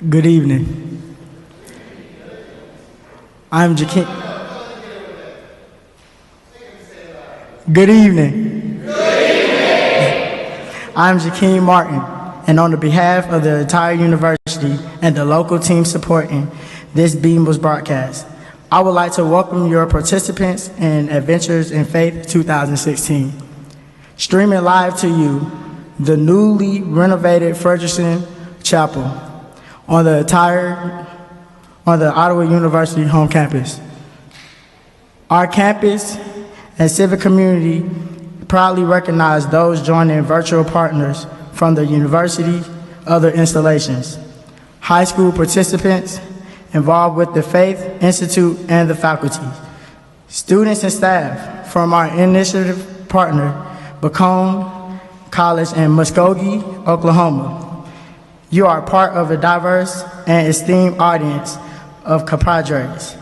Good evening. I'm Jakeem. Good evening. I'm Jakeem Martin, and on the behalf of the entire university and the local team supporting this Beamless broadcast, I would like to welcome your participants in Adventures in Faith 2016. Streaming live to you, the newly renovated Ferguson Chapel on the Ottawa University home campus. Our campus and civic community proudly recognize those joining virtual partners from the university, other installations, high school participants involved with the Faith Institute and the faculty, students and staff from our initiative partner, Bacone College in Muskogee, Oklahoma. You are part of a diverse and esteemed audience of compadres,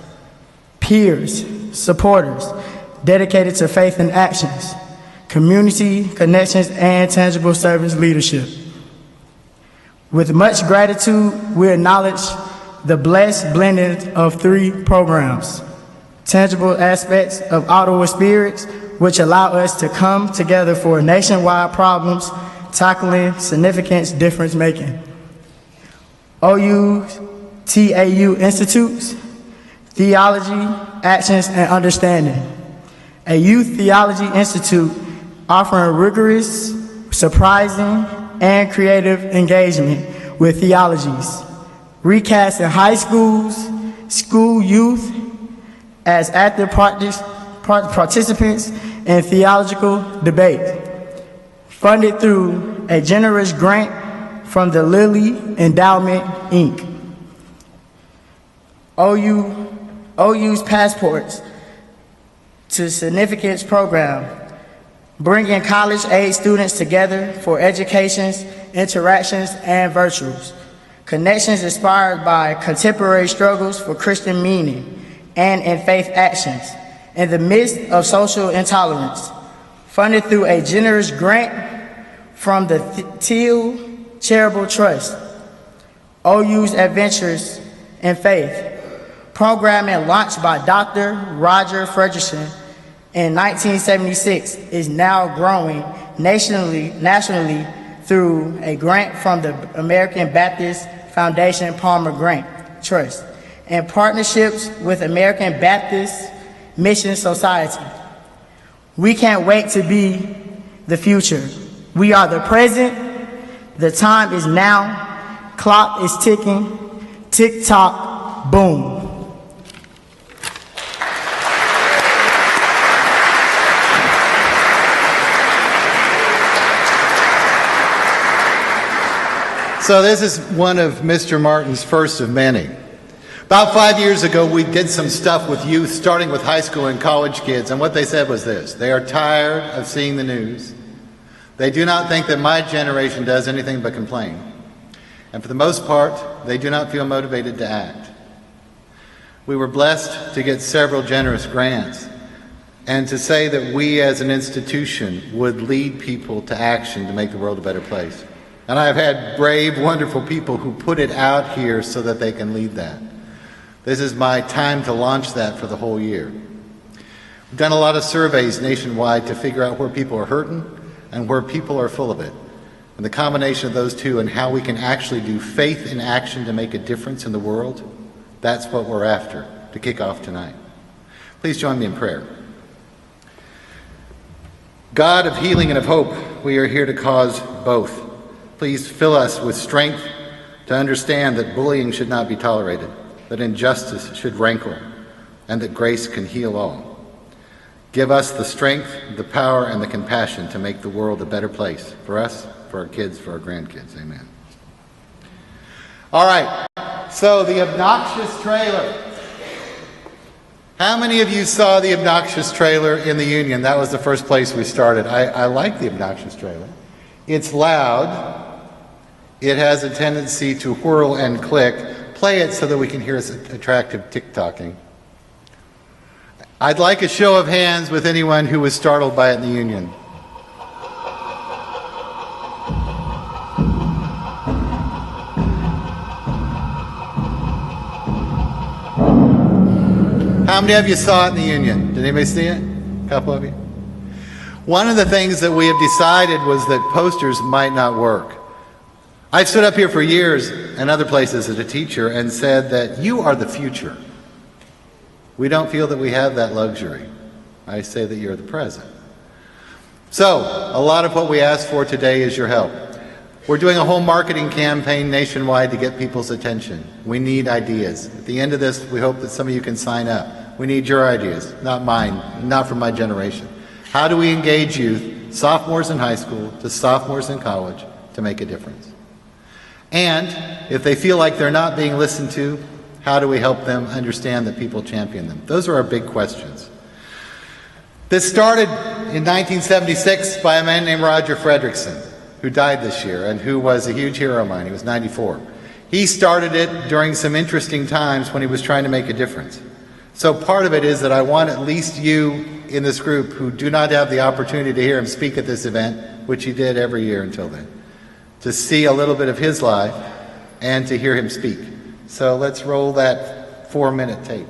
peers, supporters, dedicated to faith and actions, community connections, and tangible service leadership. With much gratitude, we acknowledge the blessed blending of three programs, tangible aspects of Ottawa spirits, which allow us to come together for nationwide problems, tackling significant difference making. OU TAU Institutes, Theology, Actions, and Understanding. A youth theology institute offering rigorous, surprising, and creative engagement with theologies, recasting high schools, school youth as active participants in theological debate, funded through a generous grant from the Lilly Endowment, Inc. OU's Passports to Significance program, bringing college-age students together for educations, interactions, and virtuals. Connections inspired by contemporary struggles for Christian meaning and in faith actions in the midst of social intolerance, funded through a generous grant from the Teal Charitable Trust. OU's Adventures in Faith, programming launched by Dr. Roger Ferguson in 1976, is now growing nationally through a grant from the American Baptist Foundation Palmer Grant Trust and partnerships with American Baptist Mission Society. We can't wait to be the future. We are the present. The time is now. Clock is ticking. Tick tock, boom. So this is one of Mr. Martin's first of many. About 5 years ago, we did some stuff with youth, starting with high school and college kids, and what they said was this: they are tired of seeing the news. They do not think that my generation does anything but complain. And for the most part, they do not feel motivated to act. We were blessed to get several generous grants, and to say that we as an institution would lead people to action to make the world a better place. And I've had brave, wonderful people who put it out here so that they can lead that. This is my time to launch that for the whole year. We've done a lot of surveys nationwide to figure out where people are hurting and where people are full of it. And the combination of those two and how we can actually do faith in action to make a difference in the world, that's what we're after to kick off tonight. Please join me in prayer. God of healing and of hope, we are here to cause both. Please fill us with strength to understand that bullying should not be tolerated, that injustice should rankle, and that grace can heal all. Give us the strength, the power, and the compassion to make the world a better place for us, for our kids, for our grandkids. Amen. All right, so the obnoxious trailer. How many of you saw the obnoxious trailer in the Union? That was the first place we started. I like the obnoxious trailer. It's loud. It has a tendency to whirl and click. Play it so that we can hear its attractive tick-tocking. I'd like a show of hands with anyone who was startled by it in the Union. How many of you saw it in the Union? Did anybody see it? A couple of you? One of the things that we have decided was that posters might not work. I've stood up here for years and other places as a teacher and said that you are the future. We don't feel that we have that luxury. I say that you're the present. So, a lot of what we ask for today is your help. We're doing a whole marketing campaign nationwide to get people's attention. We need ideas. At the end of this, we hope that some of you can sign up. We need your ideas, not mine, not from my generation. How do we engage youth, sophomores in high school to sophomores in college, to make a difference? And if they feel like they're not being listened to, how do we help them understand that people champion them? Those are our big questions. This started in 1976 by a man named Roger Fredrickson, who died this year and who was a huge hero of mine. He was 94. He started it during some interesting times when he was trying to make a difference. So part of it is that I want at least you in this group who do not have the opportunity to hear him speak at this event, which he did every year until then, to see a little bit of his life and to hear him speak. So let's roll that 4-minute tape.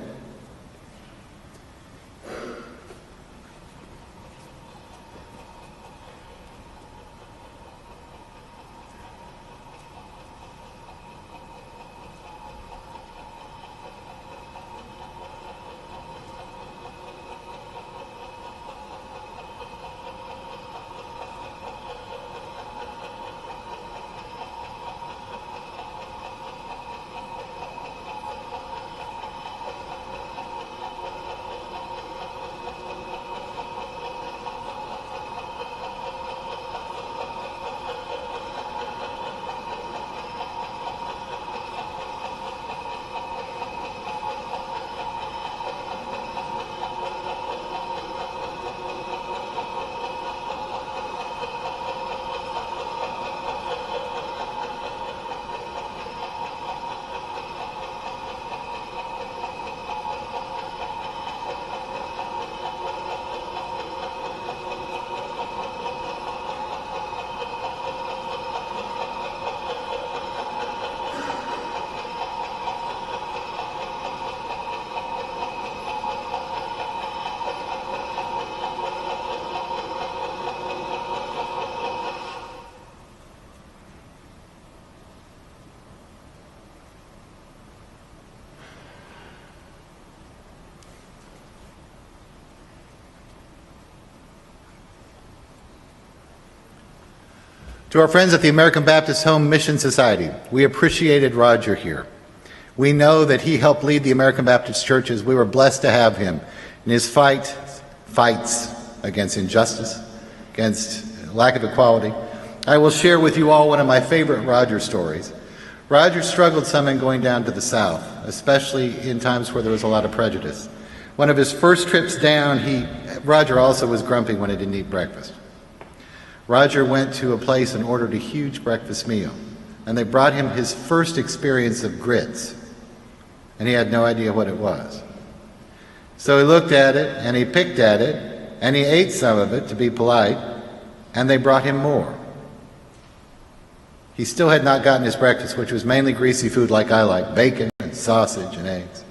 To our friends at the American Baptist Home Mission Society, we appreciated Roger here. We know that he helped lead the American Baptist churches. We were blessed to have him in his fights against injustice, against lack of equality. I will share with you all one of my favorite Roger stories. Roger struggled some in going down to the South, especially in times where there was a lot of prejudice. One of his first trips down, Roger also was grumpy when he didn't eat breakfast. Roger went to a place and ordered a huge breakfast meal, and they brought him his first experience of grits, and he had no idea what it was. So he looked at it, and he picked at it, and he ate some of it to be polite, and they brought him more. He still had not gotten his breakfast, which was mainly greasy food like I like, bacon and sausage and eggs.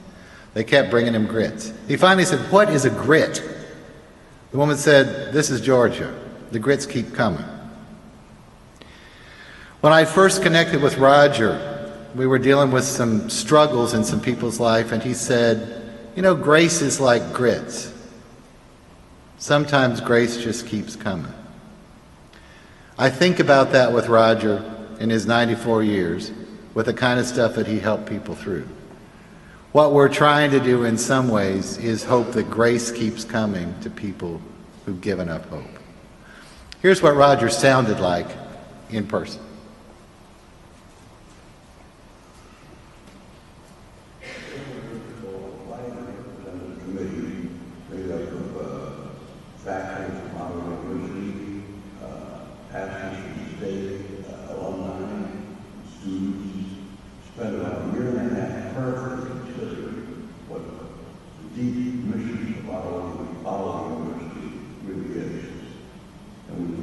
They kept bringing him grits. He finally said, "What is a grit?" The woman said, "This is Georgia. The grits keep coming." When I first connected with Roger, we were dealing with some struggles in some people's life, and he said, "You know, grace is like grits. Sometimes grace just keeps coming." I think about that with Roger in his 94 years, with the kind of stuff that he helped people through. What we're trying to do in some ways is hope that grace keeps coming to people who've given up hope. Here's what Roger sounded like in person.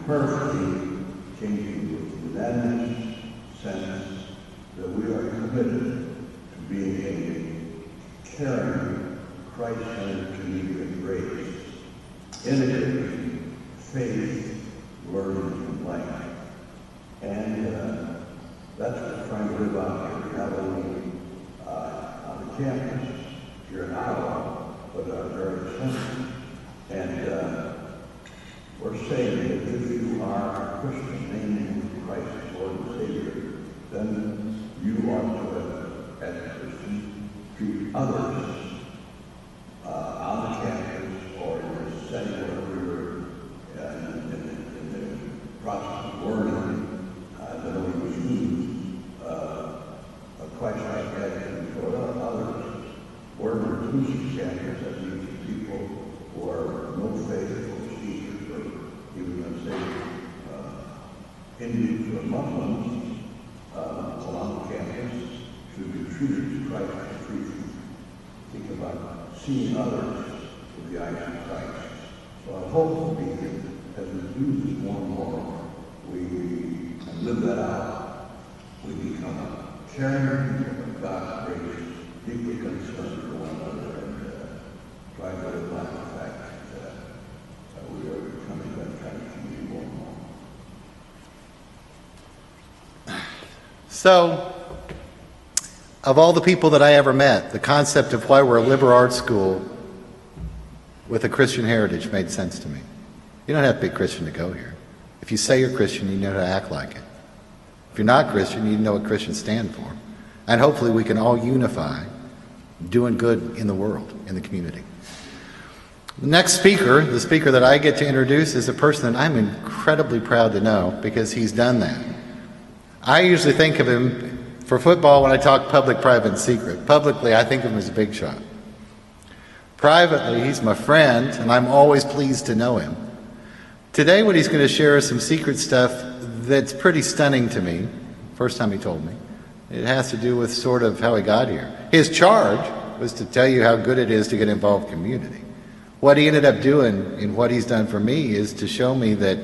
Perfectly changing with unanimous sense that we are committed to being a caring, Christ-centered community of grace, integrating faith, learning, and life. And that's what we're trying to live out here, not only on the campus here in Iowa, but our very center. And we're saying that if you are a Christian, naming Christ as Lord and Savior, then you ought to, as a Christian, treat others on the campus or in the setting where you're in the process of learning, that only you a Christ-like attitude toward others. We're an inclusive campus that means people who are no faith or Sikh or even, let's say, Hindus or Muslims along the campus should be treated as Christ is treated. Think about seeing others with the eyes of Christ. So I hope that as we do this more and more, we live that out. We become a caring people of God's grace, deeply concerned for one another, and try to live out the fact that we are becoming that kind of community more and more. So, of all the people that I ever met, the concept of why we're a liberal arts school with a Christian heritage made sense to me. You don't have to be a Christian to go here. If you say you're Christian, you know how to act like it. If you're not Christian, you know what Christians stand for. And hopefully we can all unify doing good in the world, in the community. The next speaker, the speaker that I get to introduce, is a person that I'm incredibly proud to know because he's done that. I usually think of him for football when I talk public, private, and secret. Publicly, I think of him as a big shot. Privately, he's my friend, and I'm always pleased to know him. Today, what he's going to share is some secret stuff that's pretty stunning to me. First time he told me. It has to do with sort of how he got here. His charge was to tell you how good it is to get involved in community. What he ended up doing and what he's done for me is to show me that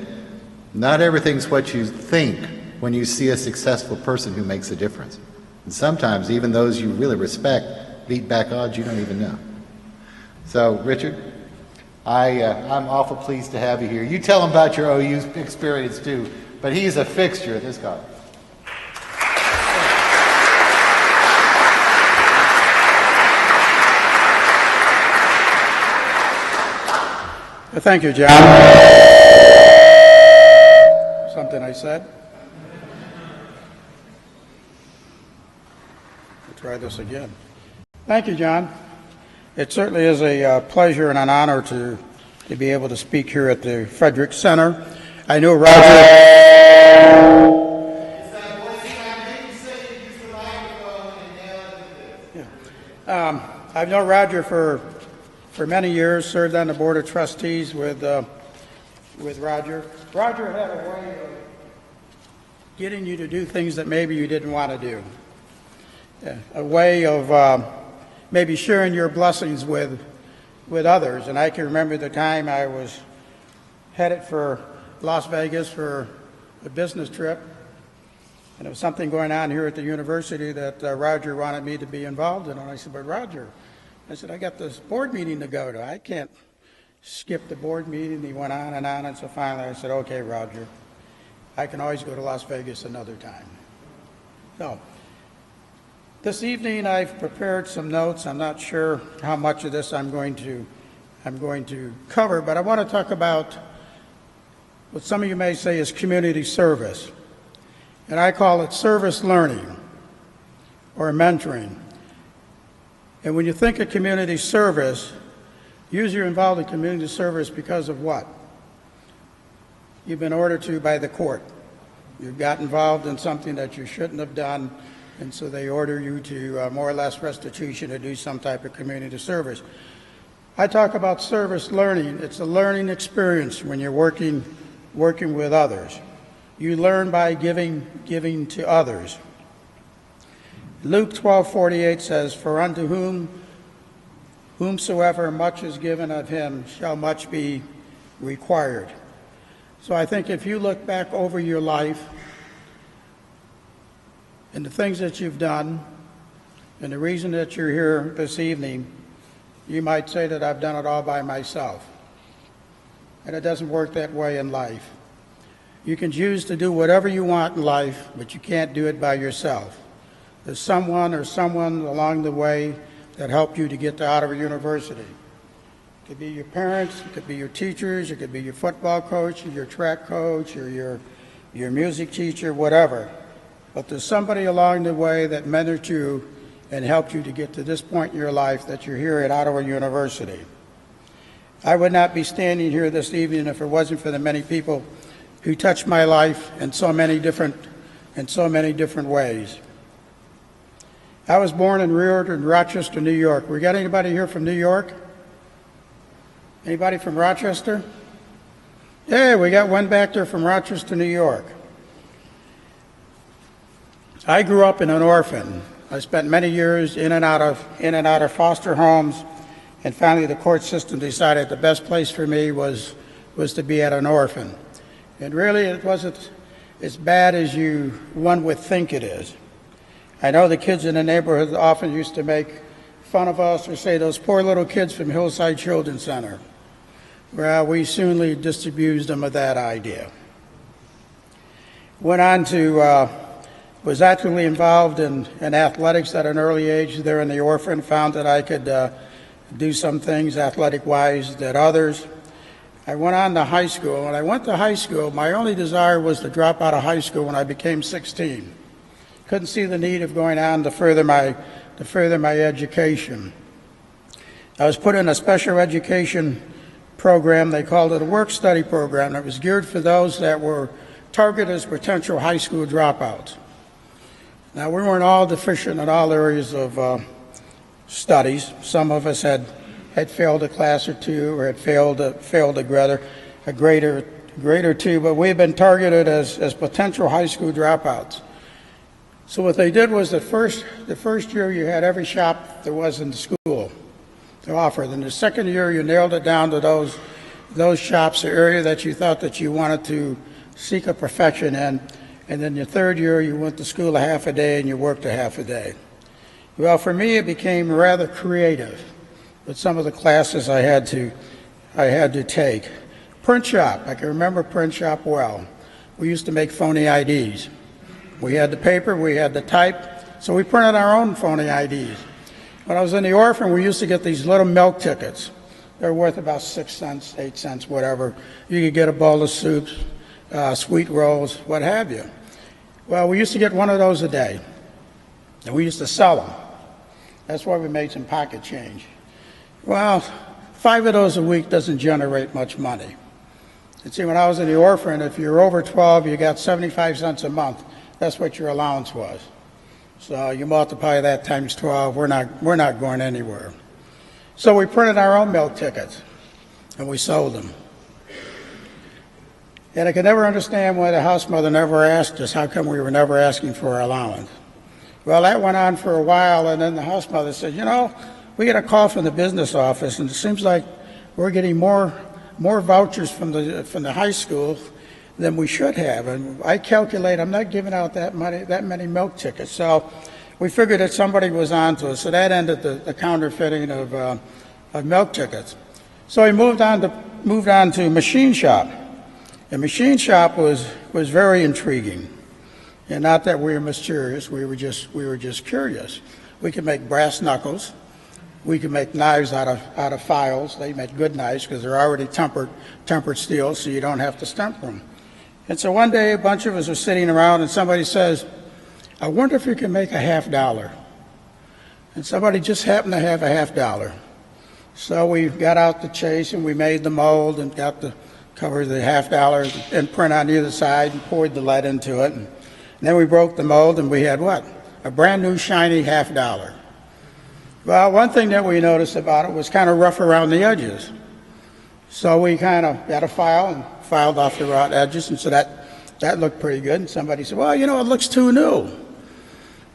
not everything's what you think when you see a successful person who makes a difference. And sometimes even those you really respect beat back odds you don't even know. So, Richard, I'm awful pleased to have you here. You tell him about your OU experience too, but he's a fixture at this college. Thank you, John. Something I said? We'll try this again. Thank you, John. It certainly is a pleasure and an honor to be able to speak here at the Frederick Center. I know Roger. I've known Roger for many years, served on the Board of Trustees with Roger. Roger had a way of getting you to do things that maybe you didn't want to do. A way of maybe sharing your blessings with others. And I can remember the time I was headed for Las Vegas for a business trip, and there was something going on here at the university that Roger wanted me to be involved in. And I said, but Roger, I said, I got this board meeting to go to. I can't skip the board meeting. He went on, and so finally I said, okay, Roger, I can always go to Las Vegas another time. So, this evening I've prepared some notes. I'm not sure how much of this I'm going to cover, but I want to talk about what some of you may say is community service. And I call it service learning or mentoring. And when you think of community service, usually you're involved in community service because of what? You've been ordered to by the court. You've got involved in something that you shouldn't have done, and so they order you to more or less restitution to do some type of community service. I talk about service learning. It's a learning experience when you're working with others. You learn by giving to others. Luke 12:48 says, for unto whomsoever much is given of him shall much be required. So I think if you look back over your life and the things that you've done and the reason that you're here this evening, you might say that I've done it all by myself. And it doesn't work that way in life. You can choose to do whatever you want in life, but you can't do it by yourself. There's someone or someone along the way that helped you to get to Ottawa University. It could be your parents, it could be your teachers, it could be your football coach, or your track coach, or your music teacher, whatever. But there's somebody along the way that mentored you and helped you to get to this point in your life that you're here at Ottawa University. I would not be standing here this evening if it wasn't for the many people who touched my life in so many different ways. I was born and reared in Rochester, New York. We got anybody here from New York? Anybody from Rochester? Yeah, we got one back there from Rochester, New York. I grew up in an orphan. I spent many years in and out of foster homes, and finally the court system decided the best place for me was to be at an orphan. And really it wasn't as bad as one would think it is. I know the kids in the neighborhood often used to make fun of us or say, those poor little kids from Hillside Children's Center. Well, we soonly disabused them of that idea. Went on to, was actively involved in athletics at an early age there in the orphan, found that I could do some things athletic-wise that others. I went on to high school. When I went to high school, my only desire was to drop out of high school when I became 16. Couldn't see the need of going on to further my education. I was put in a special education program. They called it a work-study program that was geared for those that were targeted as potential high school dropouts. Now, we weren't all deficient in all areas of studies. Some of us had failed a class or two, or had failed a grade or two, but we've been targeted as potential high school dropouts. So what they did was the first year you had every shop there was in the school to offer. Then the second year you nailed it down to those shops, the area that you thought that you wanted to seek a profession in. And then the third year you went to school a half a day and you worked a half a day. Well, for me it became rather creative with some of the classes I had to take. Print shop, I can remember print shop well. We used to make phony IDs. We had the paper, we had the type, so we printed our own phony IDs. When I was in the orphan, we used to get these little milk tickets. They're worth about 6 cents, 8 cents, whatever. You could get a bowl of soups, sweet rolls, what have you. Well, we used to get one of those a day, and we used to sell them. That's why we made some pocket change. Well, 5 of those a week doesn't generate much money. And see, when I was in the orphan, if you're over 12, you got 75 cents a month. That's what your allowance was. So you multiply that times 12, we're not going anywhere. So we printed our own milk tickets, and we sold them. And I could never understand why the house mother never asked us how come we were never asking for our allowance. Well, that went on for a while, and then the house mother said, you know, we get a call from the business office, and it seems like we're getting more vouchers from the high school than we should have. And I calculate I'm not giving out that many milk tickets. So we figured that somebody was on to us. So that ended the counterfeiting of milk tickets. So we moved on to machine shop. And machine shop was very intriguing. And not that we were mysterious, we were just curious. We could make brass knuckles. We could make knives out of files. They make good knives because they're already tempered steel, so you don't have to stump them. And so one day a bunch of us are sitting around and somebody says, I wonder if you can make a $50. And somebody just happened to have a $50. So we got out the chase and we made the mold and got the cover the $50 and print on either side and poured the lead into it. And then we broke the mold and we had what? A brand new shiny $50. Well, one thing that we noticed about it was kind of rough around the edges. So we kind of got a file and filed off the raw edges, and so that looked pretty good. And somebody said, well, you know, it looks too new.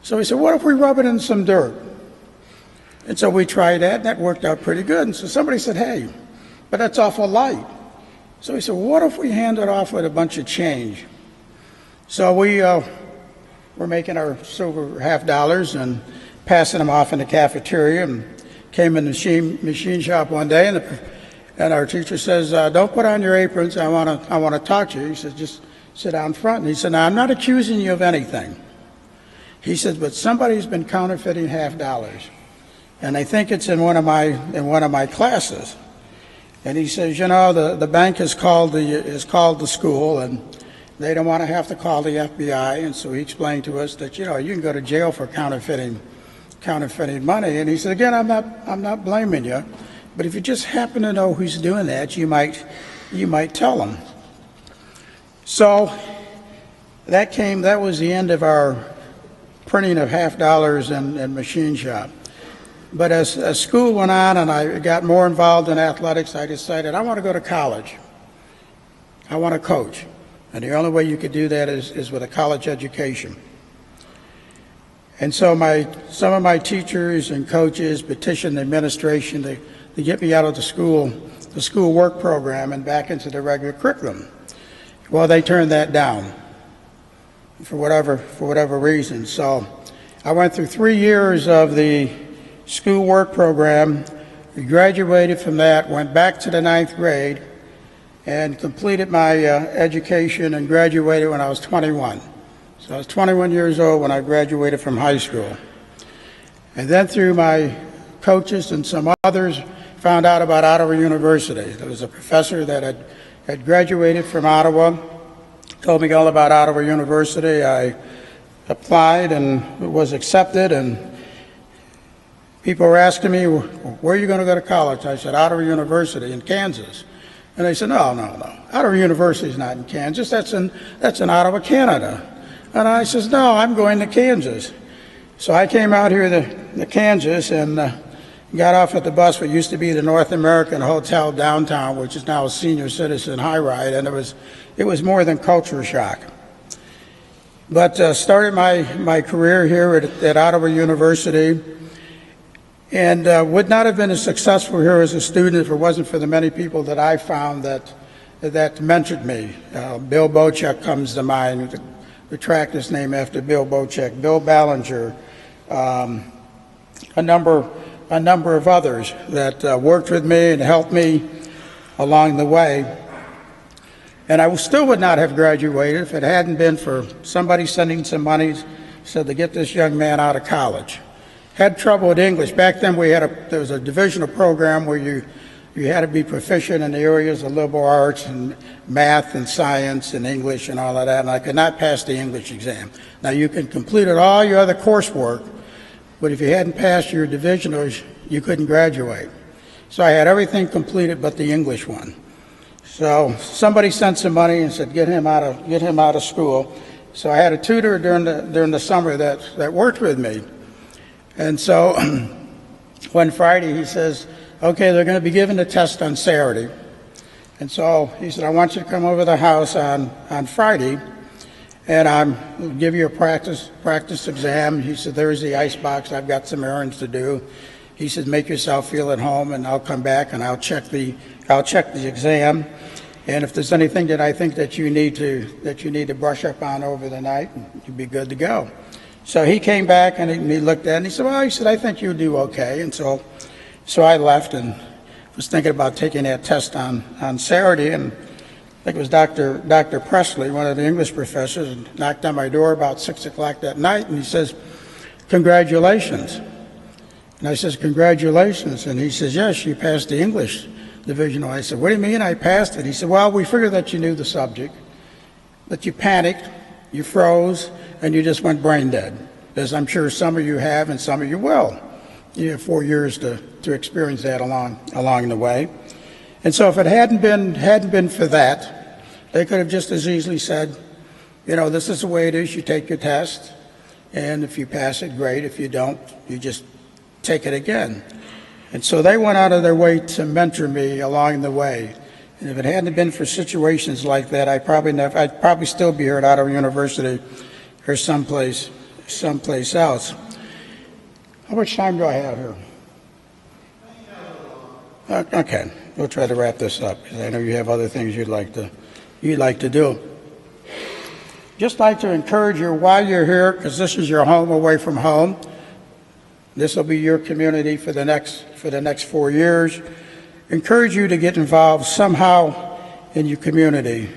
So we said, what if we rub it in some dirt? And so we tried that, and that worked out pretty good. And so somebody said, hey, but that's awful light. So we said, well, what if we hand it off with a bunch of change? So we're making our silver $50 and passing them off in the cafeteria, and came in the machine shop one day, and our teacher says, "Don't put on your aprons. I want to talk to you." He says, "Just sit down front." And he said, "Now, I'm not accusing you of anything." He says, "But somebody's been counterfeiting $50, and I think it's in one of my classes." And he says, "You know, the bank has called the school, and they don't want to have to call the FBI." And so he explained to us that, you know, you can go to jail for counterfeiting money. And he said, "Again, I'm not blaming you, but if you just happen to know who's doing that, you might tell them." So that was the end of our printing of $50 in machine shop. But as school went on and I got more involved in athletics, I decided I want to go to college. I want to coach. And the only way you could do that is with a college education. And so some of my teachers and coaches petitioned the administration to get me out of the school work program and back into the regular curriculum. Well, they turned that down for whatever reason. So I went through 3 years of the school work program, graduated from that, went back to the 9th grade, and completed my education and graduated when I was 21. So I was 21 years old when I graduated from high school. And then through my coaches and some others, found out about Ottawa University. There was a professor that had graduated from Ottawa, told me all about Ottawa University. I applied and was accepted, and people were asking me, "Where are you going to go to college?" I said, "Ottawa University in Kansas." And they said, no. Ottawa University is not in Kansas. That's in Ottawa, Canada. And I says, "No, I'm going to Kansas." So I came out here to Kansas and got off at the bus what used to be the North American Hotel downtown, which is now a senior citizen high ride, and it was more than culture shock. But started my career here at Ottawa University, and would not have been as successful here as a student if it wasn't for the many people that I found that mentored me. Bill Bocek comes to mind. The track is named after Bill Bocek. Bill Ballinger, a number of others that worked with me and helped me along the way. And I still would not have graduated if it hadn't been for somebody sending some money, said to get this young man out of college. Had trouble with English. Back then there was a divisional program where you had to be proficient in the areas of liberal arts and math and science and English and all of that, and I could not pass the English exam. Now you can complete all your other coursework, but if you hadn't passed your divisionals, you couldn't graduate. So I had everything completed but the English one. So somebody sent some money and said, get him out of school. So I had a tutor during the summer that worked with me. And so one Friday he says, "Okay, they're going to be giving a test on Saturday." And so he said, "I want you to come over to the house on Friday, and I'll give you a practice exam." He said, "There's the icebox. I've got some errands to do." He said, "Make yourself feel at home, and I'll come back and I'll check the exam. And if there's anything that I think that you need to brush up on over the night, you'll be good to go." So he came back and he looked at it and he said, "Well," he said, "I think you'll do okay." And so I left and was thinking about taking that test on Saturday, and I think it was Dr. Presley, one of the English professors, knocked on my door about 6 o'clock that night, and he says, "Congratulations." And I says, "Congratulations." And he says, "Yes, you passed the English divisional." I said, "What do you mean I passed it?" He said, "Well, we figured that you knew the subject, that you panicked, you froze, and you just went brain dead, as I'm sure some of you have and some of you will. You have 4 years to experience that along the way." And so if it hadn't been for that, they could have just as easily said, "You know, this is the way it is. You take your test, and if you pass it, great. If you don't, you just take it again." And so they went out of their way to mentor me along the way. And if it hadn't been for situations like that, I'd probably still be here at Ottawa University or someplace else. How much time do I have here? Okay, we'll try to wrap this up because I know you have other things you'd like to do. Just like to encourage you while you're here, because this is your home away from home. This will be your community for the next 4 years. Encourage you to get involved somehow in your community,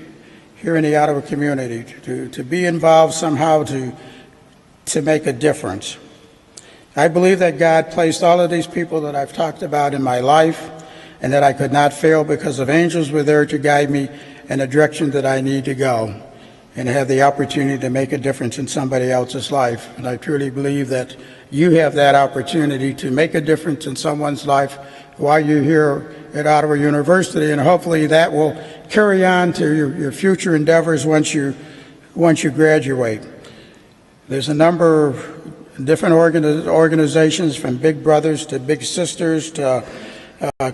here in the Ottawa community, to be involved somehow to make a difference. I believe that God placed all of these people that I've talked about in my life, and that I could not fail because of angels were there to guide me in the direction that I need to go, and have the opportunity to make a difference in somebody else's life. And I truly believe that you have that opportunity to make a difference in someone's life while you're here at Ottawa University, and hopefully that will carry on to your future endeavors once you graduate. There's a number of different organizations, from Big Brothers to Big Sisters to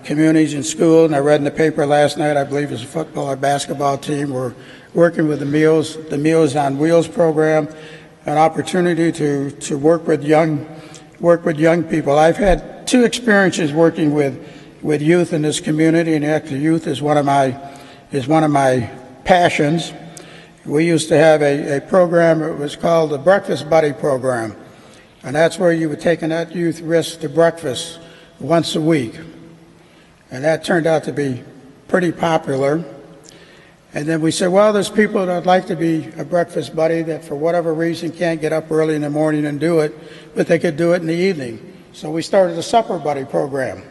communities in school, and I read in the paper last night, I believe it's a football or basketball team, we're working with the Meals on Wheels program, an opportunity to work with young people. I've had 2 experiences working with youth in this community, and actually youth is one of my passions. We used to have a program, it was called the Breakfast Buddy program, and that's where you would take that youth risk to breakfast once a week. And that turned out to be pretty popular. And then we said, well, there's people that would like to be a breakfast buddy that for whatever reason can't get up early in the morning and do it, but they could do it in the evening. So we started a supper buddy program.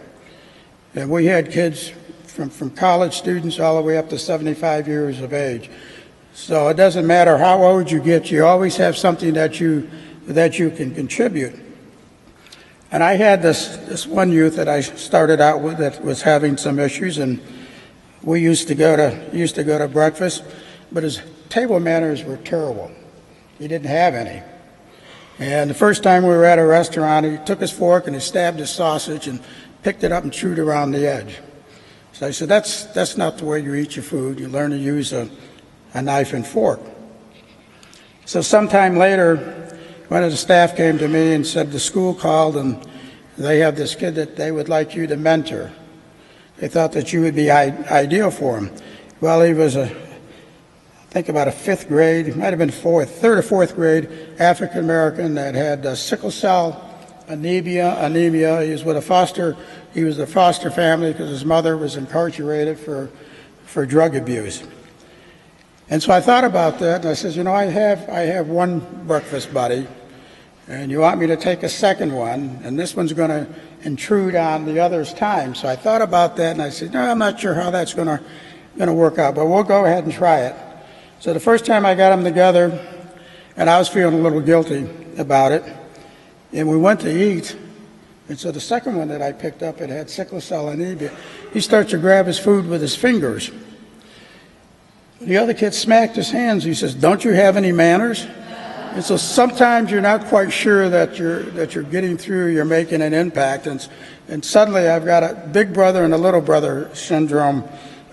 And we had kids from college students all the way up to 75 years of age. So it doesn't matter how old you get, you always have something that you can contribute. And I had this one youth that I started out with that was having some issues, and we used to go to breakfast, but his table manners were terrible. He didn't have any. And the first time we were at a restaurant, he took his fork and he stabbed his sausage and picked it up and chewed around the edge. So I said, that's not the way you eat your food. You learn to use a knife and fork. So sometime later, one of the staff came to me and said the school called and they have this kid that they would like you to mentor. They thought that you would be ideal for him. Well, he was I think about a 5th grade, it might have been 3rd or 4th grade, African American that had sickle cell anemia. He was a foster family because his mother was incarcerated for drug abuse. And so I thought about that, and I said, I have one breakfast buddy, and you want me to take a second one, and this one's going to intrude on the other's time. So I thought about that, and I said, no, I'm not sure how that's going to work out, but we'll go ahead and try it. So the first time I got them together, and I was feeling a little guilty about it, and we went to eat, and so the second one that I picked up, it had sickle cell anemia. He starts to grab his food with his fingers. The other kid smacked his hands. He says, don't you have any manners? And so sometimes you're not quite sure that you're getting through, you're making an impact. And suddenly I've got a big brother and a little brother syndrome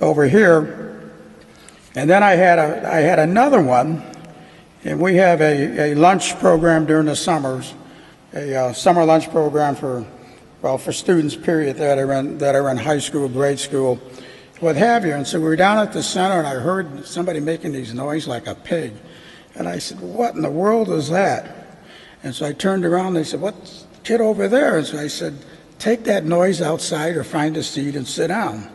over here. And then I had another one, and we have a lunch program during the summers, a summer lunch program for students, period, that are in high school, grade school, what have you. And so we were down at the center, and I heard somebody making these noises like a pig. And I said, what in the world is that? And so I turned around, and they said, what's the kid over there? And so I said, take that noise outside or find a seat and sit down.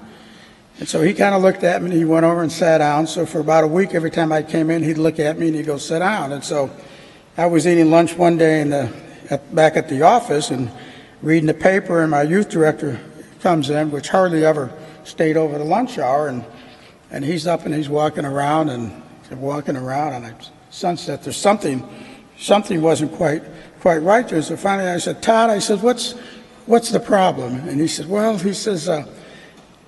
And so he kind of looked at me, and he went over and sat down. So for about a week, every time I came in, he'd look at me, and he'd go, sit down. And so I was eating lunch one day back at the office and reading the paper, and my youth director comes in, which hardly ever stayed over the lunch hour, and he's up and he's walking around, and I sensed that there's something wasn't quite right there. So finally I said, Todd, I said, what's the problem? And he said, well,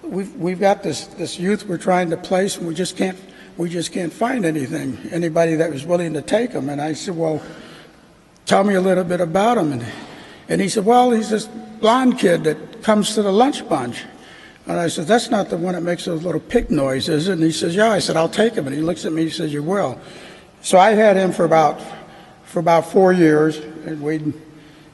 we've got this youth we're trying to place, and we just can't find anybody that was willing to take him. And I said, well, tell me a little bit about him. And he said, well, he's this blonde kid that comes to the lunch bunch. And I said, that's not the one that makes those little pig noises, is it? And he says, yeah. I said, I'll take him. And he looks at me, he says, you will. So I had him for about 4 years, and we'd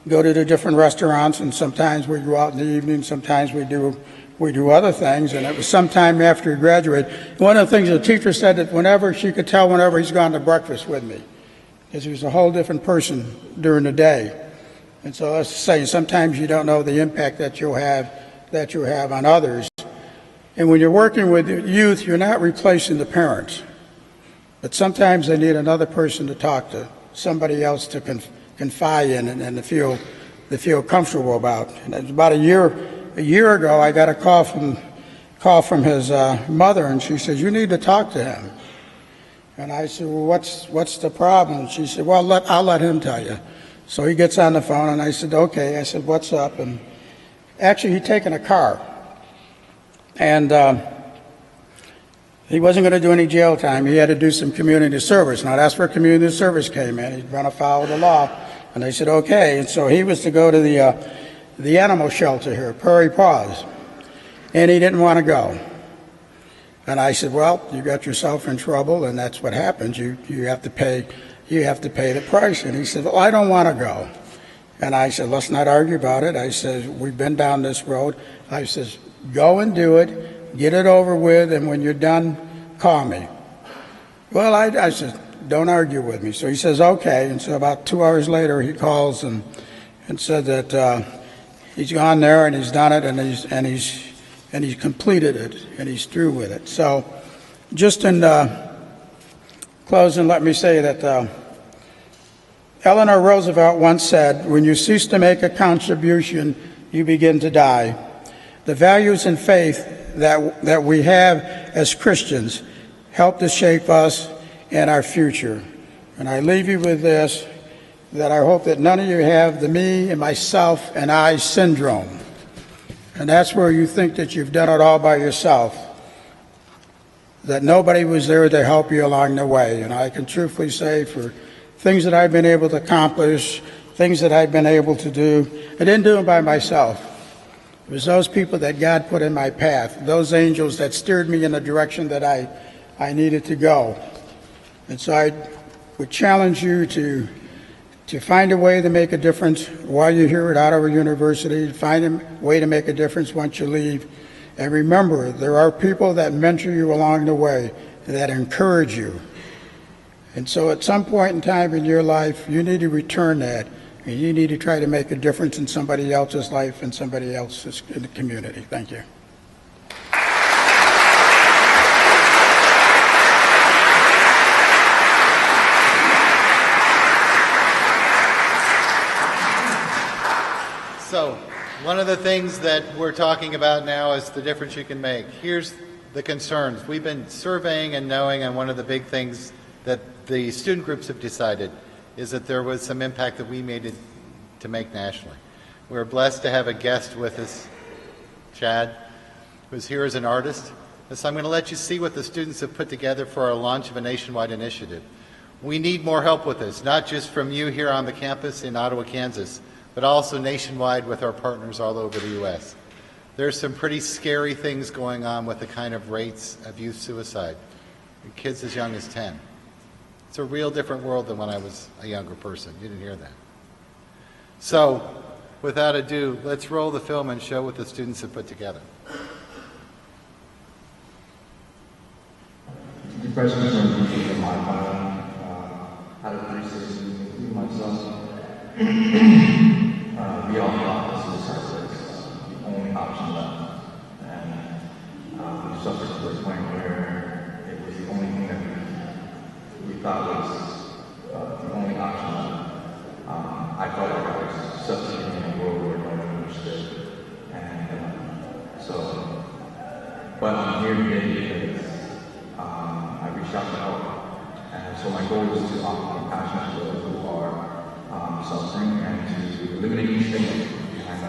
go to the different restaurants, and sometimes we'd go out in the evening, sometimes we do other things. And it was sometime after he graduated. One of the things the teacher said that whenever he's gone to breakfast with me, because he was a whole different person during the day. And so let's say sometimes you don't know the impact that you have on others. And when you're working with youth, you're not replacing the parents. But sometimes they need another person to talk to, somebody else to confide in and to feel comfortable about. And it was about a year ago, I got a call from his mother, and she said, "You need to talk to him." And I said, "Well, what's the problem?" She said, "Well, I'll let him tell you." So he gets on the phone, and I said, "Okay." I said, "What's up?" And actually, he'd taken a car, and he wasn't going to do any jail time. He had to do some community service. Now, that's where community service came in. He'd run afoul of the law. And they said, okay. And so he was to go to the animal shelter here, Prairie Paws. And he didn't want to go. And I said, well, you got yourself in trouble, and that's what happens. You have to pay the price. And he said, well, I don't want to go. And I said, let's not argue about it. I said, we've been down this road. I says, go and do it, get it over with, and when you're done, call me. Well, I said, don't argue with me. So he says, okay. And so about 2 hours later, he calls and said that he's gone there and he's done it and he's completed it and he's through with it. So just in closing, let me say that Eleanor Roosevelt once said, when you cease to make a contribution, you begin to die. The values and faith that we have as Christians help to shape us and our future. And I leave you with this, that I hope that none of you have the me and myself and I syndrome. And that's where you think that you've done it all by yourself, that nobody was there to help you along the way. And I can truthfully say, for things that I've been able to accomplish, things that I've been able to do, I didn't do them by myself. It was those people that God put in my path, those angels that steered me in the direction that I needed to go. And so I would challenge you to find a way to make a difference while you're here at Ottawa University, find a way to make a difference once you leave. And remember, there are people that mentor you along the way, that encourage you. And so at some point in time in your life, you need to return that, and you need to try to make a difference in somebody else's life and somebody else's in the community. Thank you. So, one of the things that we're talking about now is the difference you can make. Here's the concerns. We've been surveying and knowing, and one of the big things that the student groups have decided is that there was some impact that we needed to make nationally. We're blessed to have a guest with us, Chad, who's here as an artist. And so I'm going to let you see what the students have put together for our launch of a nationwide initiative. We need more help with this, not just from you here on the campus in Ottawa, Kansas, but also nationwide with our partners all over the U.S. There's some pretty scary things going on with the kind of rates of youth suicide, kids as young as 10. It's a real different world than when I was a younger person. You didn't hear that. So, without ado, let's roll the film and show what the students have put together. The questions are usually from my file. How to research myself. We all thought suicide was the only option left, and we suffered to the point where it was the only thing that we thought was the only option left. I felt like I was suffocating in a world where no one understood, and but I'm here today because I reached out for help, and so my goal is to offer compassion to those who are suffering and to eliminate each stigma behind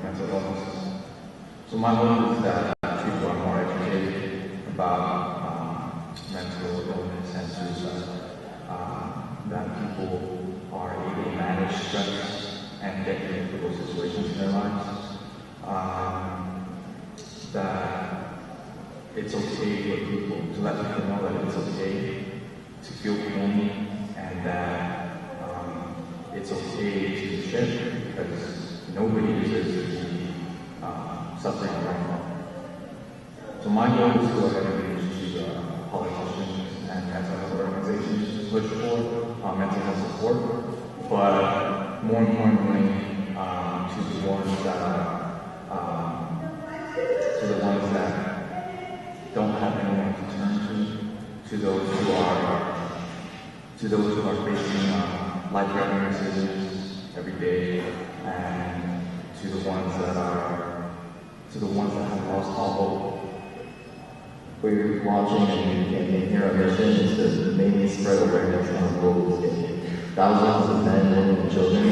mental illness. So my hope is that people are more educated about mental illness and suicide, that people are able to manage stress and get through difficult situations in their lives, that it's okay for people to let people know that it's okay to feel pain, and that it's okay to share, because nobody deserves to be suffering right now. So my goal is to go ahead and reach to politicians and mental health organizations to push for mental health support, but more importantly, to the ones that don't have anyone to turn to those who are facing life-threatening decisions every day, and to the ones that have lost all hope. We're launching a new campaign here. Our mission is to mainly spread awareness on a global scale. Thousands of men, women, and children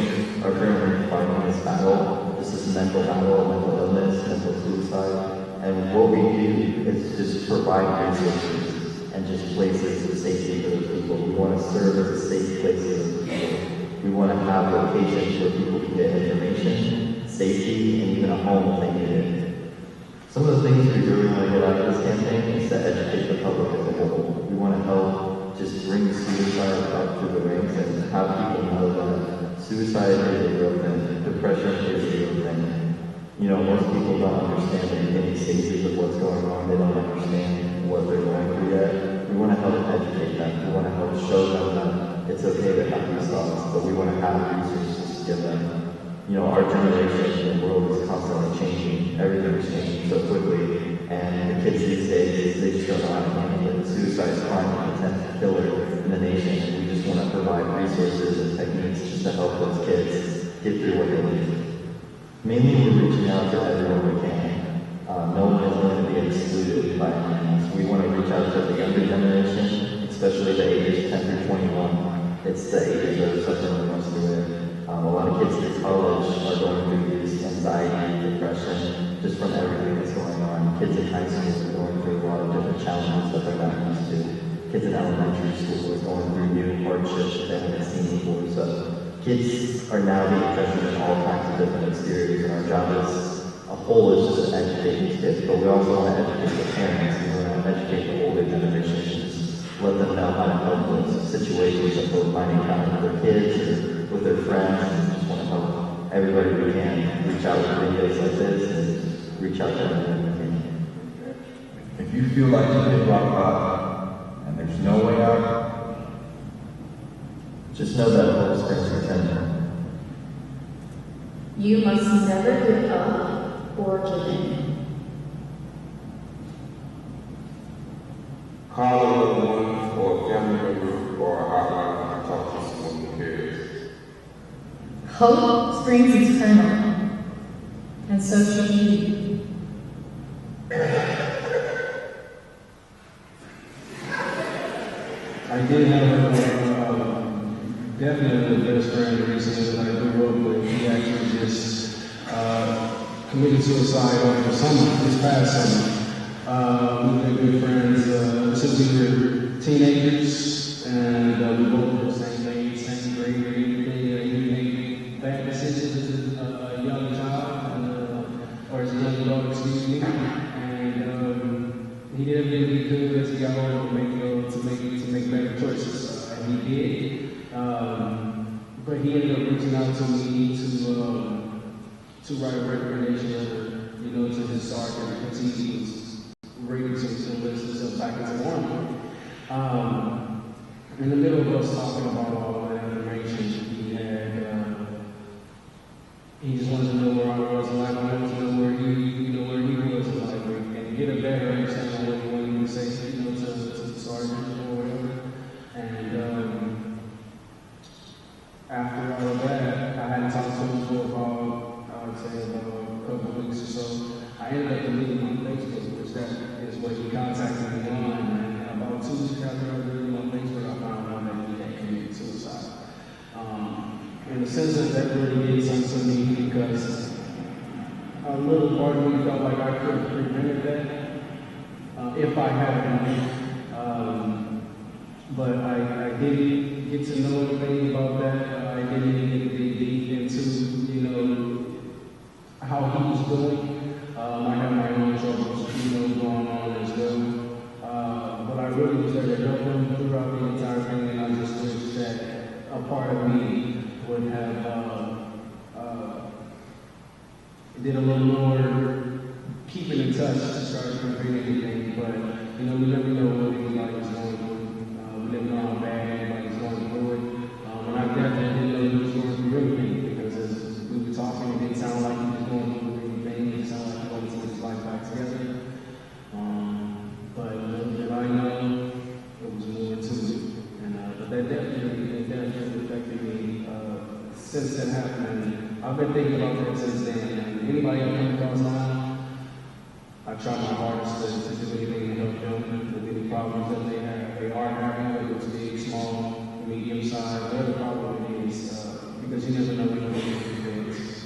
are currently fighting this battle. This is a mental battle, mental illness, mental suicide. And what we do is just provide resources and just places of safety for those people. We want to serve as a safe place for those people. We want to have locations where people can get information, safety, and even a home if they need it. Some of the things we really want to get out of this campaign is to educate the public as a whole. We want to help just bring suicide up through the ranks and have people know that suicide is a real thing, depression is a real thing. You know, most people don't understand the beginning stages of what's going on. They don't understand what they're going through yet. We want to help educate them. We want to help show them that it's okay to have these thoughts, but we want to have resources to give them. You know, our generation, the world is constantly changing. Everything's changing so quickly. And the kids these days, they just don't know how to handle it. Suicide is crime, the 10th killer in the nation. And we just want to provide resources and techniques just to help those kids get through what they need. Mainly, we're reaching out to everyone we can. No one is going to be excluded by any means. We want to reach out to the younger generation, especially the ages 10 through 21. It's the ages that are suffering the most through it. A lot of kids in college are going through these anxiety, depression, just from everything that's going on. Kids in high school are going through a lot of different challenges that they're not used to. Kids in elementary school are going through new hardships that they haven't seen before. So kids are now being pressured in all kinds of different exteriors, and our job as a whole is just to educate these kids. But we also want to educate the parents, we want to educate the older generations, let them know how to help with situations that they're finding out with their kids or with their friends, and just want to help everybody we can reach out with videos like this and reach out to everyone we can. If you feel like you've been rock bottom and there's no way out, just know that hope springs within you. You must never give up or give in. Call a loved one or a family member or a hotline and talk to someone who cares. Hope springs eternal, and so should you. I did have definitely a best friend recently that I grew up with. He actually just committed suicide over the summer, this past summer. We've been good friends since we were teenagers, and we both were the same age, same grade, and everything. He made bad decisions as a young child, or as a young adult, excuse me. And he did everything he could as he got older to make better choices, and he did. But he ended up reaching out to me to write a recommendation letter, you know, to his sergeant because he was reading some lists back into the Army. In the middle of us talking about all that information, he just wanted to know where I was in life. I wanted to know where he was in life, and get a better understanding of what he would say, you know, to the sergeant or whatever. And after all of that, I hadn't talked to him for about, I would say, about a couple of weeks or so. I ended up deleting him on Facebook, which that is what he contacted me on. And about 2 weeks after I deleted him on Facebook, I found out that he had committed suicide. In the sense that really did something to me because a little part of me felt like I could have prevented that if I had known. But I didn't get to know anything about that. I didn't even get deep into, you know, how he was doing. I have my own troubles, you know, going on as well. But I really was there to help him throughout the entire thing, and I just wish that a part of me would have did a little more keeping in touch to try to prevent anything. But, you know, we never know what anybody's going through. We never know how bad anybody's going through it. And I definitely didn't know he was going through anything. incident happened, and I've been thinking about that since then. And anybody I come across now, I try my hardest to do anything to help them with any problems that they are having, whether it's big, small, medium size, whatever problem it is, because you never know when you're going to face.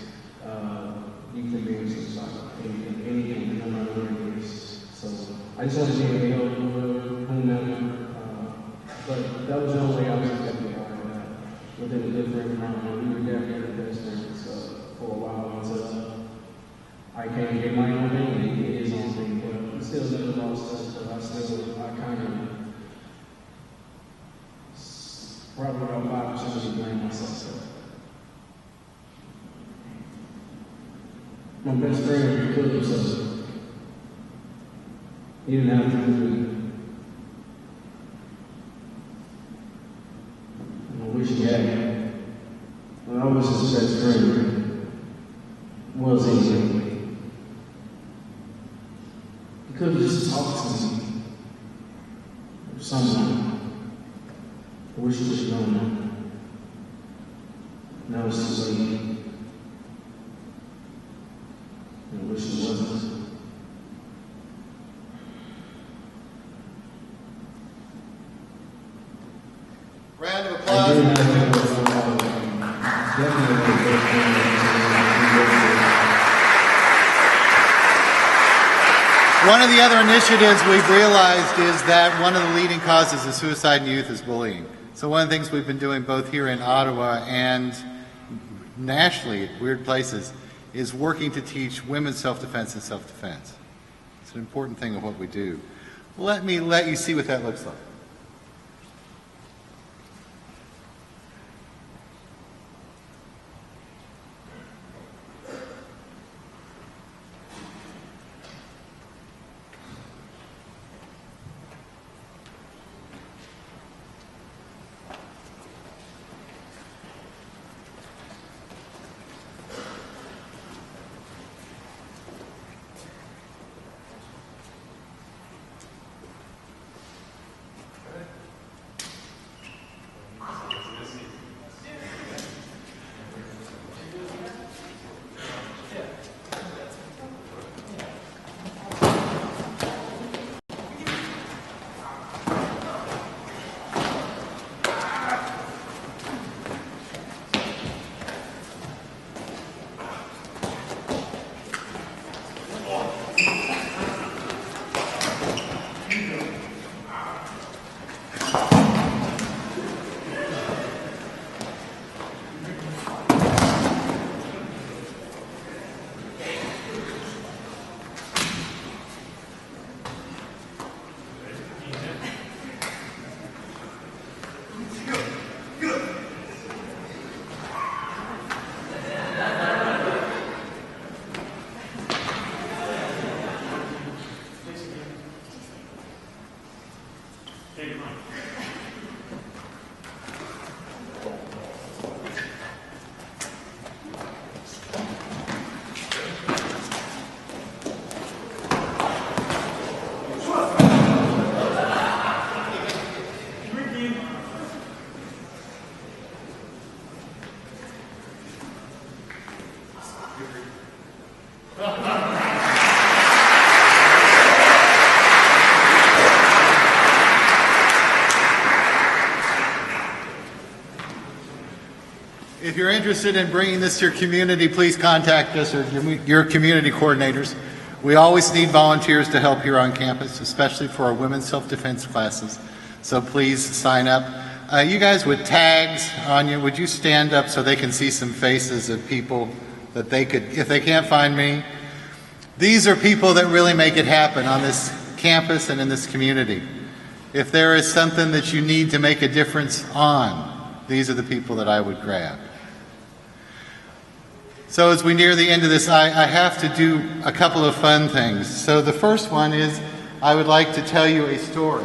You can be suicide, anything, no matter where it is. So I just want to be able to help whomever, but that was the only way I was affected by it. Within a good friend of mine, we were definitely the best friends for a while until I came to get my own thing and he did his own thing. But we still never lost us, but I kind of, probably about 5% of me blame myself. My best friend killed himself. He didn't have to do it. I wish he had. But I was his best friend. Was anything. He could have just talked to me. Or someone. I wish he would have known that. Now it's too late. I wish it wasn't. Round of applause. One of the other initiatives we've realized is that one of the leading causes of suicide in youth is bullying. So one of the things we've been doing both here in Ottawa and nationally at weird places is working to teach women's self-defense and self-defense. It's an important thing of what we do. Let me let you see what that looks like. If you're interested in bringing this to your community, please contact us or your community coordinators. We always need volunteers to help here on campus, especially for our women's self-defense classes. So please sign up. You guys with tags on you, would you stand up so they can see some faces of people that they could, if they can't find me? These are people that really make it happen on this campus and in this community. If there is something that you need to make a difference on, these are the people that I would grab. So as we near the end of this, I have to do a couple of fun things. So the first one is I would like to tell you a story.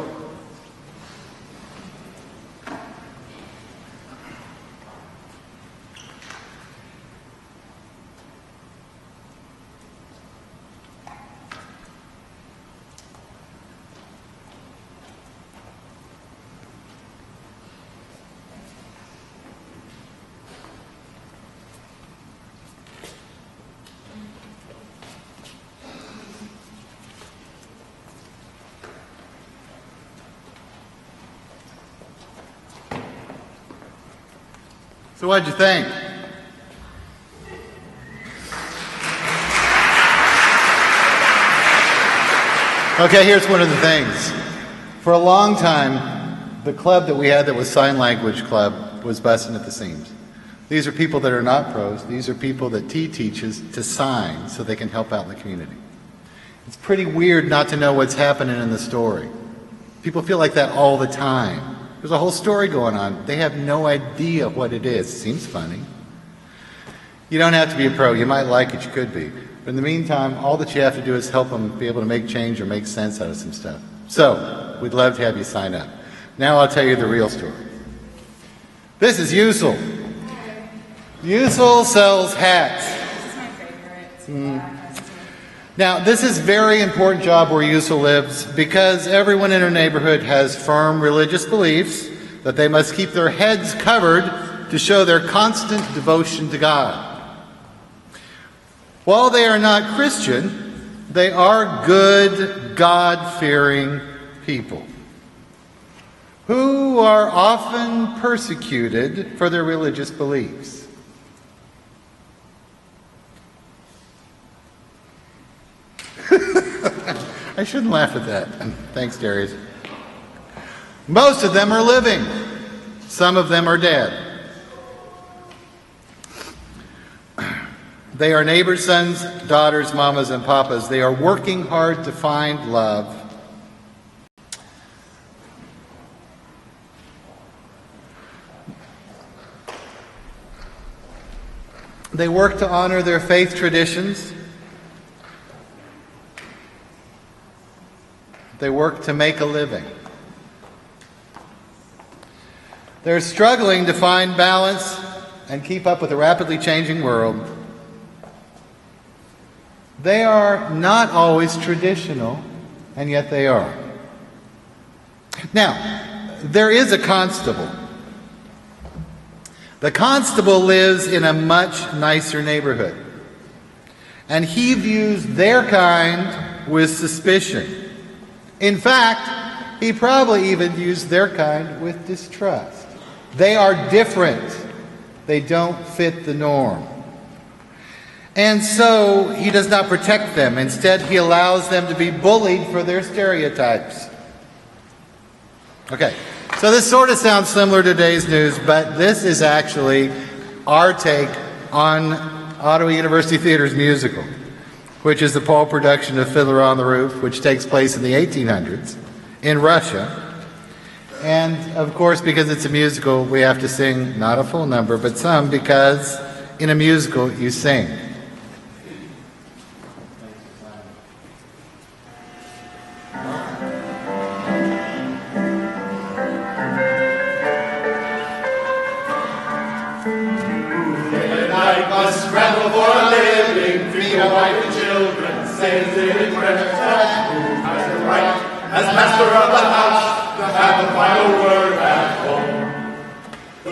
So what'd you think? Okay, here's one of the things. For a long time, the club that we had that was Sign Language Club was busting at the seams. These are people that are not pros. These are people that T teaches to sign so they can help out in the community. It's pretty weird not to know what's happening in the story. People feel like that all the time. There's a whole story going on. They have no idea what it is. Seems funny. You don't have to be a pro. You might like it. You could be. But in the meantime, all that you have to do is help them be able to make change or make sense out of some stuff. So, we'd love to have you sign up. Now I'll tell you the real story. This is Usul. Usul sells hats. This is my favorite. Now, this is a very important job where Usul lives because everyone in her neighborhood has firm religious beliefs that they must keep their heads covered to show their constant devotion to God. While they are not Christian, they are good, God-fearing people who are often persecuted for their religious beliefs. I shouldn't laugh at that. Thanks, Darius. Most of them are living. Some of them are dead. They are neighbors, sons, daughters, mamas, and papas. They are working hard to find love. They work to honor their faith traditions. They work to make a living. They're struggling to find balance and keep up with a rapidly changing world. They are not always traditional, and yet they are. Now, there is a constable. The constable lives in a much nicer neighborhood, and he views their kind with suspicion. In fact, he probably even views their kind with distrust. They are different. They don't fit the norm. And so he does not protect them. Instead, he allows them to be bullied for their stereotypes. Okay, so this sort of sounds similar to today's news, but this is actually our take on Ottawa University Theater's musical, which is the Paul production of Fiddler on the Roof, which takes place in the 1800s in Russia. And of course, because it's a musical, we have to sing not a full number, but some, because in a musical you sing. Scramble for a living, feed a wife and children, says in prayer time, who has the right, as master of the house, to have the final word at home. The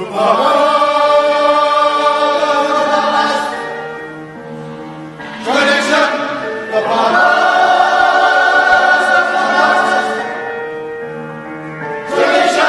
tradition, the tradition.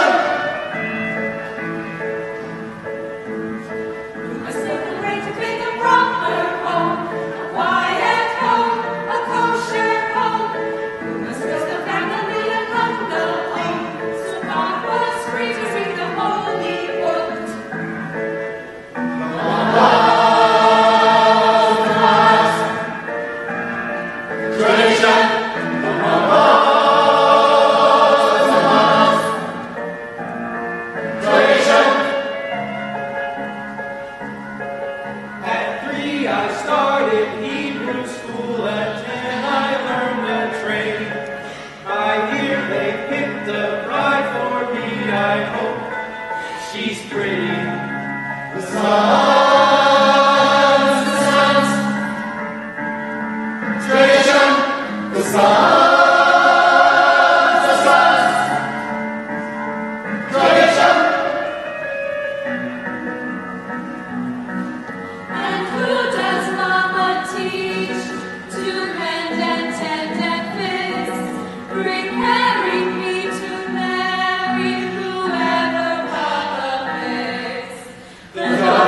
The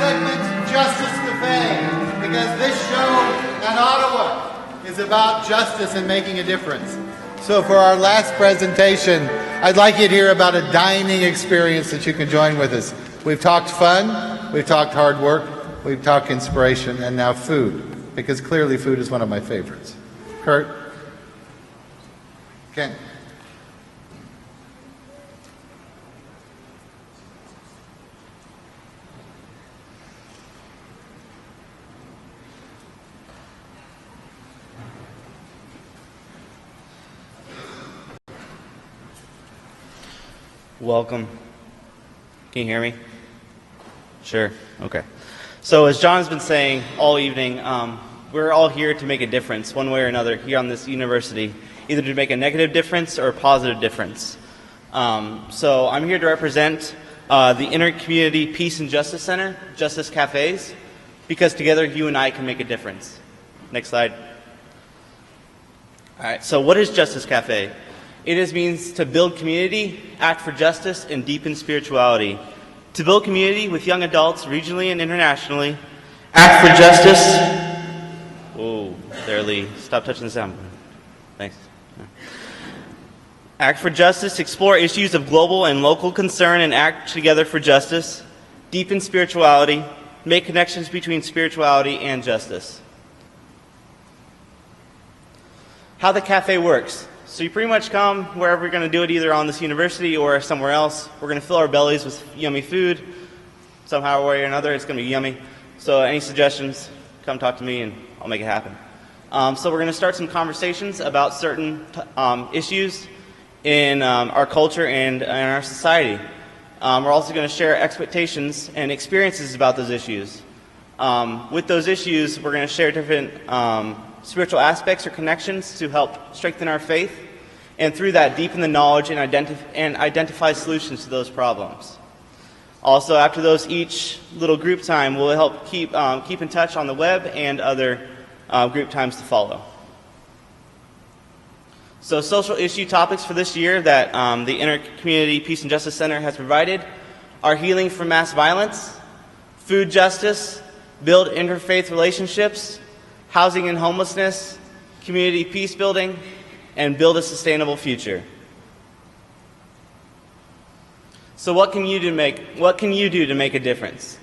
segment, Justice Cafe, because this show in Ottawa is about justice and making a difference. So for our last presentation, I'd like you to hear about a dining experience that you can join with us. We've talked fun, we've talked hard work, we've talked inspiration, and now food, because clearly food is one of my favorites. Kurt? Ken? Welcome. Can you hear me? Sure. Okay. So as John's been saying all evening, we're all here to make a difference one way or another here on this university, either to make a negative difference or a positive difference. So I'm here to represent the Inter-Community Peace and Justice Center, Justice Cafes, because together you and I can make a difference. Next slide. All right, so what is Justice Cafe? It means to build community, act for justice, and deepen spirituality. To build community with young adults regionally and internationally, act for justice. Whoa, there, Lee. Stop touching the sound. Thanks. Act for justice, explore issues of global and local concern, and act together for justice. Deepen spirituality, make connections between spirituality and justice. How the cafe works. So you pretty much come wherever we're going to do it, either on this university or somewhere else. We're going to fill our bellies with yummy food. Somehow, way or another, it's going to be yummy. So any suggestions, come talk to me and I'll make it happen. So we're going to start some conversations about certain issues in our culture and in our society. We're also going to share expectations and experiences about those issues. With those issues, we're going to share different spiritual aspects or connections to help strengthen our faith, and through that deepen the knowledge and identify solutions to those problems. Also, after each little group time, we'll help keep in touch on the web and other group times to follow. So social issue topics for this year that the Inter-Community Peace and Justice Center has provided are healing from mass violence, food justice, build interfaith relationships, housing and homelessness, community peace building, and build a sustainable future. So what can you do to make a difference?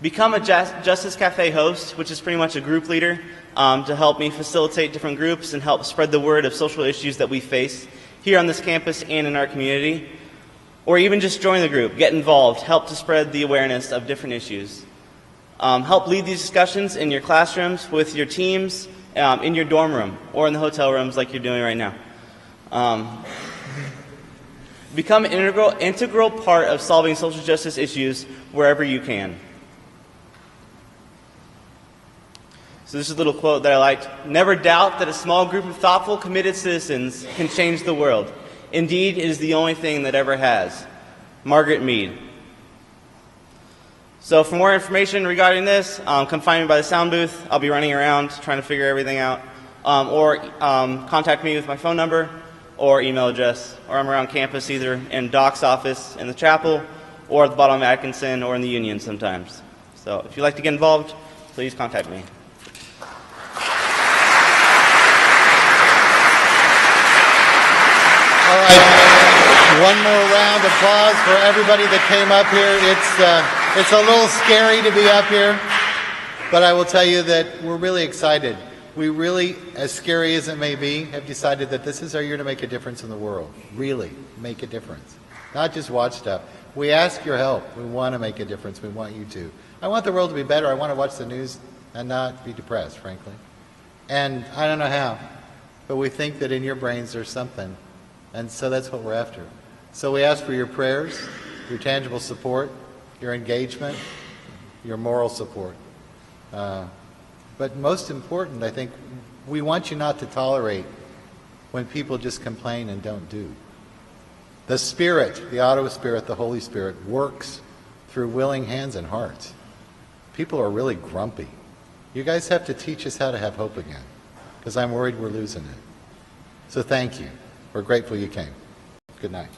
Become a Justice Cafe host, which is pretty much a group leader, to help me facilitate different groups and help spread the word of social issues that we face here on this campus and in our community. Or even just join the group, get involved, help to spread the awareness of different issues. Help lead these discussions in your classrooms, with your teams, in your dorm room, or in the hotel rooms like you're doing right now. Become an integral part of solving social justice issues wherever you can. So this is a little quote that I liked. Never doubt that a small group of thoughtful, committed citizens can change the world. Indeed, it is the only thing that ever has. Margaret Mead. So for more information regarding this, come find me by the sound booth. I'll be running around trying to figure everything out. Or contact me with my phone number or email address. Or I'm around campus, either in Doc's office in the chapel, or at the bottom of Atkinson, or in the Union sometimes. So if you'd like to get involved, please contact me. All right. One more round of applause for everybody that came up here. It's a little scary to be up here, but I will tell you that we're really excited. We really, as scary as it may be, have decided that this is our year to make a difference in the world. Really make a difference. Not just watch stuff. We ask your help. We want to make a difference. We want you to. I want the world to be better. I want to watch the news and not be depressed, frankly. And I don't know how, but we think that in your brains there's something. And so that's what we're after. So we ask for your prayers, your tangible support, your engagement, your moral support. But most important, I think, we want you not to tolerate when people just complain and don't do. The Spirit, the Ottawa Spirit, the Holy Spirit, works through willing hands and hearts. People are really grumpy. You guys have to teach us how to have hope again, because I'm worried we're losing it. So thank you. We're grateful you came. Good night.